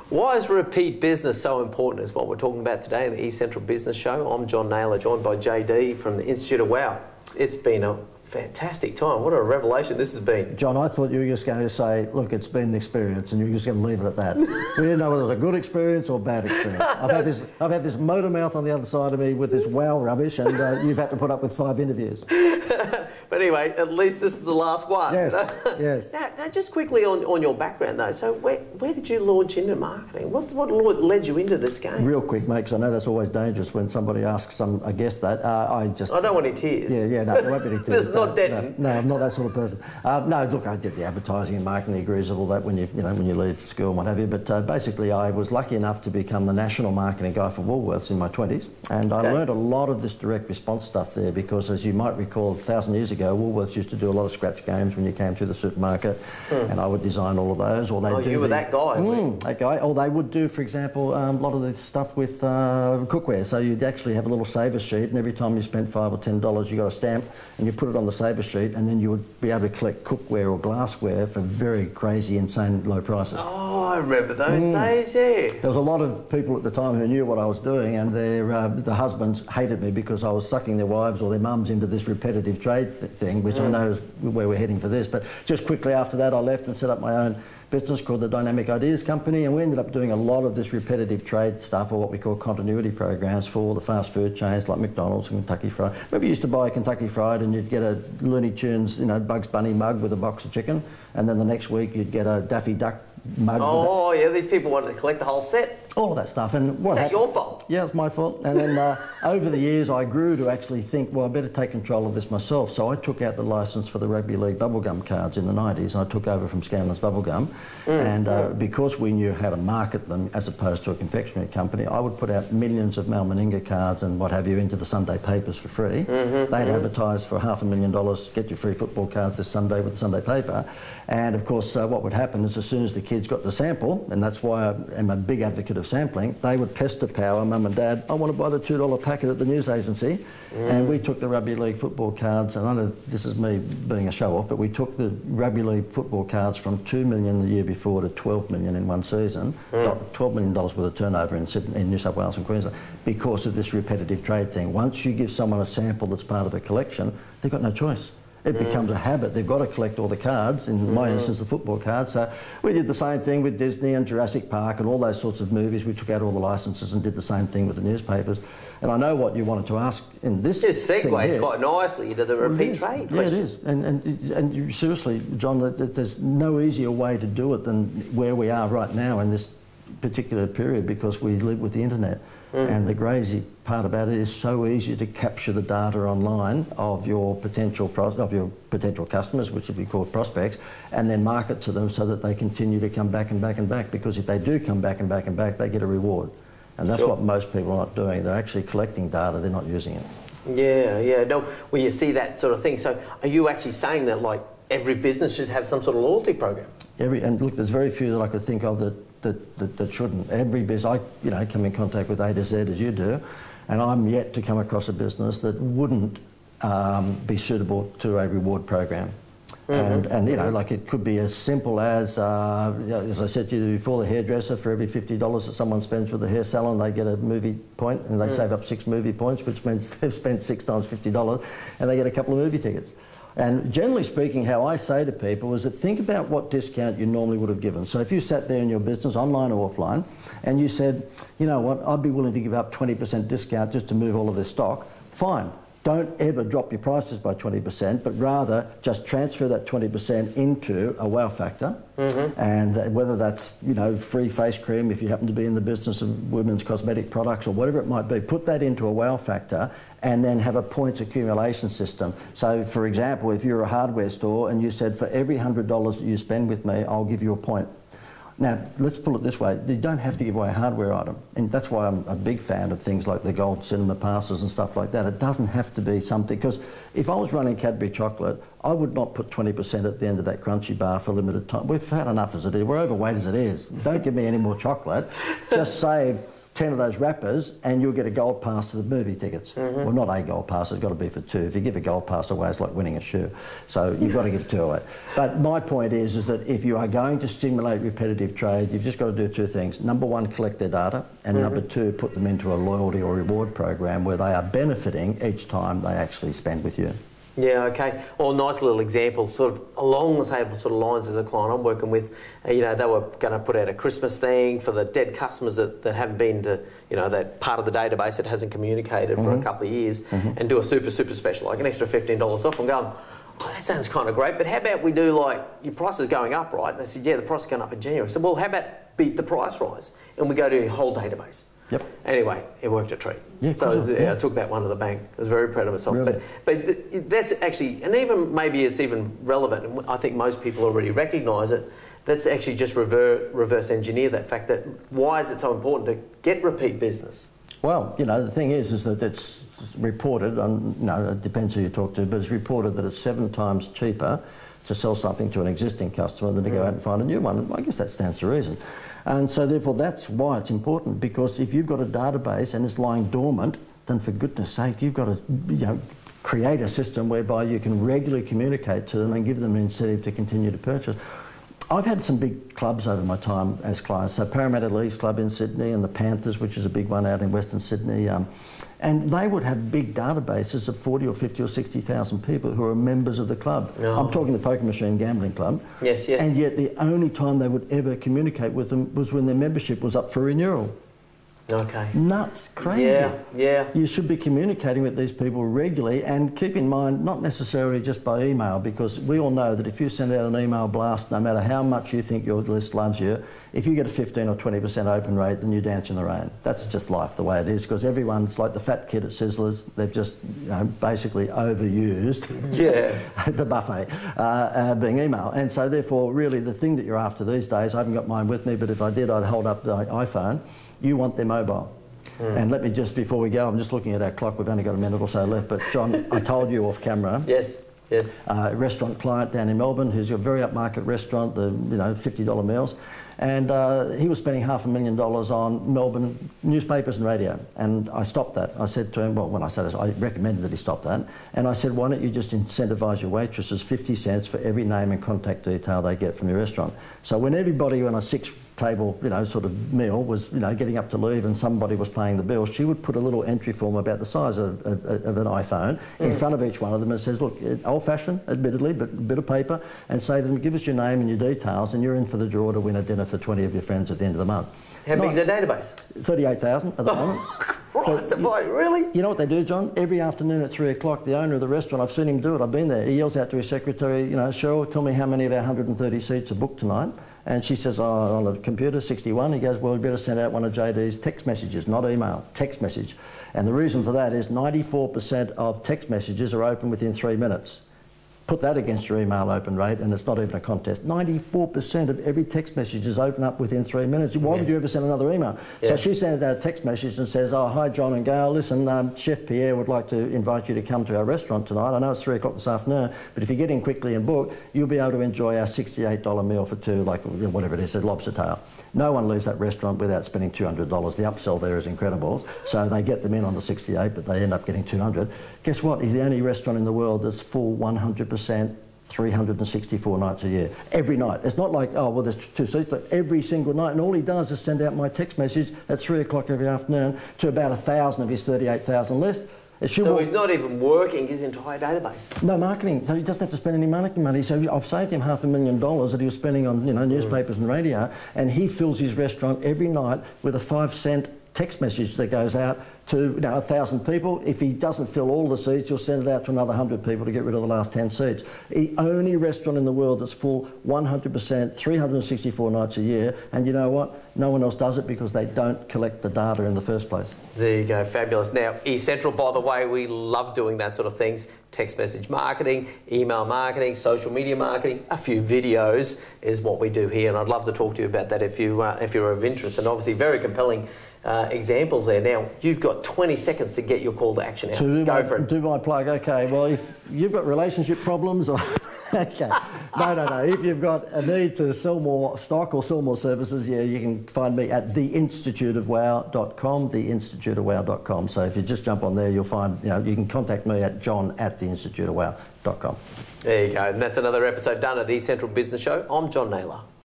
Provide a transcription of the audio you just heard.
Why is repeat business so important is what we're talking about today in the eCentral Business Show. I'm John Nayler, joined by JD from the Institute of Wow. It's been a fantastic time. What a revelation this has been. John, I thought you were just going to say, look, it's been an experience, and you were just going to leave it at that. We didn't know whether it was a good experience or a bad experience. I've had this motor mouth on the other side of me with this wow rubbish, and you've had to put up with 5 interviews. But anyway, at least this is the last one. Yes, yes. Now, just quickly on your background though, so where did you launch into marketing? What led you into this game? Real quick, mate, because I know that's always dangerous when somebody asks a guest that. I don't want any tears. Yeah, no, there won't be any tears. This is not Denton. No, I'm not that sort of person. No, look, I did the advertising and marketing degrees of all that when you leave school and what have you. But basically, I was lucky enough to become the national marketing guy for Woolworths in my 20s, and I learned a lot of this direct response stuff there because, as you might recall, 1,000 years ago, Woolworths used to do a lot of scratch games when you came through the supermarket, and I would design all of those. Or you were that guy. That guy. Or they would do, for example, a lot of the stuff with cookware. So you'd actually have a little saver sheet, and every time you spent $5 or $10, you got a stamp, and you put it on the saver sheet, and then you would be able to collect cookware or glassware for very crazy, insane low prices. Oh, I remember those days, yeah. There was a lot of people at the time who knew what I was doing, and the husbands hated me because I was sucking their wives or their mums into this repetitive trade thing, which I know is where we're heading for this. But just quickly after that, I left and set up my own business called the Dynamic Ideas Company, and we ended up doing a lot of this repetitive trade stuff, or what we call continuity programs, for the fast food chains like McDonald's and Kentucky Fried. Remember, you used to buy Kentucky Fried and you'd get a Looney Tunes, Bugs Bunny mug with a box of chicken, and then the next week you'd get a Daffy Duck mug. Oh, yeah, these people wanted to collect the whole set. All of that stuff. And what happened? Is that your fault? Yeah, it's my fault. And then over the years, I grew to actually think, well, I better take control of this myself. So I took out the licence for the Rugby League bubblegum cards in the 90s, and I took over from Scanlon's Bubblegum. Because we knew how to market them as opposed to a confectionery company, I would put out millions of Mal Meninga cards and what have you into the Sunday papers for free. They'd advertise for $500,000, get your free football cards this Sunday with the Sunday paper. And of course, what would happen is, as soon as the kids got the sample, and that's why I am a big advocate of sampling, they would pester power mum and dad, I want to buy the $2 packet at the news agency. And we took the Rugby League football cards, and I know this is me being a show-off, but we took the Rugby League football cards from $2 million the year before to $12 million in one season, $12 million worth of turnover in New South Wales and Queensland, because of this repetitive trade thing. Once you give someone a sample that's part of a collection, they've got no choice. It becomes a habit. They've got to collect all the cards, in my instance, the football cards. So we did the same thing with Disney and Jurassic Park and all those sorts of movies. We took out all the licences and did the same thing with the newspapers. And I know what you wanted to ask in this. This segues quite nicely into the repeat trade question. Yeah, it is. And you, seriously, John, there's no easier way to do it than where we are right now in this particular period, because we live with the internet. And the crazy part about it is so easy to capture the data online of your potential customers, which would be called prospects, and then market to them so that they continue to come back and back and back. Because if they do come back and back and back, they get a reward. And that's what most people are not doing. They're actually collecting data, they're not using it. Yeah. No, well, you see that sort of thing. So are you actually saying that, like, every business should have some sort of loyalty program? And look, there's very few that I could think of that shouldn't. Every business, I come in contact with A to Z as you do, and I'm yet to come across a business that wouldn't be suitable to a reward program. And like, it could be as simple as I said to you before, the hairdresser, for every $50 that someone spends with a hair salon, they get a movie point, and they save up 6 movie points, which means they've spent 6 times $50, and they get a couple of movie tickets. And generally speaking, how I say to people is that think about what discount you normally would have given. So if you sat there in your business, online or offline, and you said, you know what, I'd be willing to give up 20% discount just to move all of this stock, fine. Don't ever drop your prices by 20%, but rather just transfer that 20% into a wow factor. And whether that's, free face cream, if you happen to be in the business of women's cosmetic products or whatever it might be, put that into a wow factor and then have a points accumulation system. So, for example, if you're a hardware store and you said, for every $100 that you spend with me, I'll give you a point. Now, let's pull it this way. You don't have to give away a hardware item. And that's why I'm a big fan of things like the gold cinema passes and stuff like that. It doesn't have to be something, because if I was running Cadbury chocolate, I would not put 20% at the end of that crunchy bar for limited time. We've had enough as it is. We're overweight as it is. Don't give me any more chocolate. Just save 10 of those wrappers and you'll get a gold pass to the movie tickets. Well, not a gold pass, it's got to be for 2. If you give a gold pass away, it's like winning a shoe. So you've got to give 2 away. But my point is that if you are going to stimulate repetitive trade, you've just got to do 2 things. Number 1, collect their data, and number 2, put them into a loyalty or reward program where they are benefiting each time they actually spend with you. Yeah, okay. Well, nice little example, sort of along the same sort of lines as the client I'm working with. You know, they were going to put out a Christmas thing for the dead customers that haven't been to, you know, that part of the database that hasn't communicated for a couple of years, and do a super special, like an extra $15 off. I'm going, oh, that sounds kind of great, but how about we do like, your price is going up, right? And they said, yeah, the price is going up in January. I said, well, how about beat the price rise? And we go to your whole database. Yep. Anyway, it worked a treat. Yeah, so I took that one to the bank. I was very proud of myself. Really? But that's actually, and even maybe it's even relevant, and I think most people already recognise it, that's actually just reverse engineer that fact that why is it so important to get repeat business? Well, you know, the thing is that it's reported, and you know, it depends who you talk to, but it's reported that it's 7 times cheaper to sell something to an existing customer than to go out and find a new one. I guess that stands to reason. And so therefore that's why it's important, because if you've got a database and it's lying dormant, then for goodness sake, you've got to, you know, create a system whereby you can regularly communicate to them and give them an incentive to continue to purchase. I've had some big clubs over my time as clients, so Parramatta Leagues Club in Sydney and the Panthers, which is a big one out in Western Sydney, and they would have big databases of 40 or 50 or 60,000 people who are members of the club. Oh. I'm talking the Poker Machine Gambling Club. Yes, yes. And yet the only time they would ever communicate with them was when their membership was up for renewal. Okay. Nuts, crazy. Yeah, yeah. You should be communicating with these people regularly, and keep in mind, not necessarily just by email, because we all know that if you send out an email blast, no matter how much you think your list loves you, if you get a 15 or 20% open rate, then you dance in the rain. That's just life the way it is, because everyone's like the fat kid at Sizzlers. They've just, you know, basically overused the buffet being email. And so therefore, really, the thing that you're after these days, I haven't got mine with me, but if I did, I'd hold up the iPhone. You want their mobile. And let me just, before we go, I'm just looking at our clock, we've only got a minute or so left, but John, I told you off camera. Yes, yes. A restaurant client down in Melbourne who's a very upmarket restaurant, the $50 meals, and he was spending $500,000 on Melbourne newspapers and radio, and I stopped that. I said to him, well, when I said it, I recommended that he stop that, and I said, why don't you just incentivise your waitresses 50 cents for every name and contact detail they get from your restaurant. So when everybody on a 6-table, sort of meal was, getting up to leave and somebody was paying the bill, she would put a little entry form about the size of an iPhone in front of each one of them and says, look, old-fashioned, admittedly, but a bit of paper, and say to them, give us your name and your details and you're in for the draw to win a dinner for 20 of your friends at the end of the month. How big is that database? 38,000 at the moment. Christ, really? You know what they do, John? Every afternoon at 3 o'clock, the owner of the restaurant, I've seen him do it, I've been there, he yells out to his secretary, Cheryl, tell me how many of our 130 seats are booked tonight. And she says, oh, on the computer, 61. He goes, well, we better send out one of JD's text messages, not email, text message. And the reason for that is 94% of text messages are open within 3 minutes. Put that against your email open rate, and it's not even a contest. 94% of every text message is open up within 3 minutes. Why would you ever send another email? Yeah. So she sends out a text message and says, oh, hi, John and Gail. Listen, Chef Pierre would like to invite you to come to our restaurant tonight. I know it's 3 o'clock this afternoon, but if you get in quickly and book, you'll be able to enjoy our $68 meal for 2, like whatever it is, a lobster tail. No one leaves that restaurant without spending $200. The upsell there is incredible. So they get them in on the 68, but they end up getting 200. Guess what? He's the only restaurant in the world that's full 100%, 364 nights a year. Every night. It's not like, oh, well, there's 2 seats. Like every single night. And all he does is send out my text message at 3 o'clock every afternoon to about 1,000 of his 38,000 list. So he's not even working his entire database? No marketing. So he doesn't have to spend any marketing money. So I've saved him $500,000 that he was spending on newspapers and radio, and he fills his restaurant every night with a 5-cent text message that goes out to 1,000 people. If he doesn't fill all the seats, he'll send it out to another 100 people to get rid of the last 10 seats. The only restaurant in the world that's full 100%, 364 nights a year, and you know what? No one else does it because they don't collect the data in the first place. There you go, fabulous. Now, eCentral, by the way, we love doing that sort of things. Text message marketing, email marketing, social media marketing, a few videos is what we do here, and I'd love to talk to you about that if you're of interest, and obviously very compelling examples there. Now, you've got 20 seconds to get your call to action out. Go for it. Do my plug. Okay, well, if you've got relationship problems or Okay. No. If you've got a need to sell more stock or sell more services, yeah, you can find me at theinstituteofwow.com, theinstituteofwow.com. So if you just jump on there, you'll find, you can contact me at john@theinstituteofwow.com. There you go. And that's another episode done at the eCentral Business Show. I'm John Nayler.